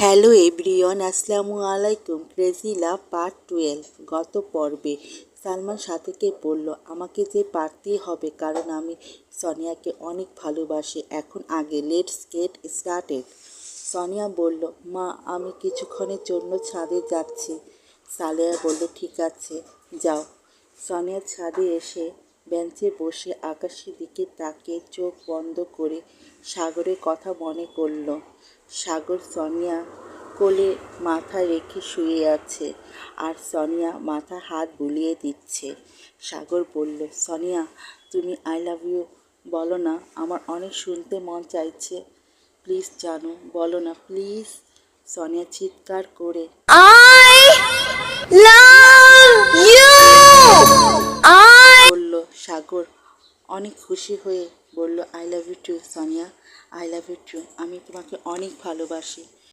Hello everyone, আসসালামু আলাইকুম। Crazy লাভ part 12। গত পর্বে সালমান সাথীকে বলল, আমাকে যে পারতেই হবে, কারণ আমি সোনিয়াকে অনেক ভালোবাসি। এখন আগে লেটস গেট স্টার্টেড। সোনিয়া বলল, মা আমি কিছুক্ষণের জন্য ছাদে যাচ্ছি। সালেহা বলল, ঠিক আছে যাও। সোনিয়া ছাদে এসে বেঞ্চে বসে আকাশের দিকে তাকিয়ে চোখ বন্ধ করে সাগরের কথা মনে করল। সাগর সোনিয়া কোলে মাথা রেখে শুয়ে আছে, আর সোনিয়া মাথায় হাত বুলিয়ে দিচ্ছে। সাগর বলল, সোনিয়া তুমি আই লাভ ইউ বলো না, আমার অনেক শুনতে মন চাইছে। প্লিজ জানো, বলো না প্লিজ। সোনিয়া চিৎকার করে I love you. বলল। সাগর অনেক খুশি হয়ে বলল, I love you too Sonia, I love you too. আমি তোমাকে অনেক ভালোবাসি।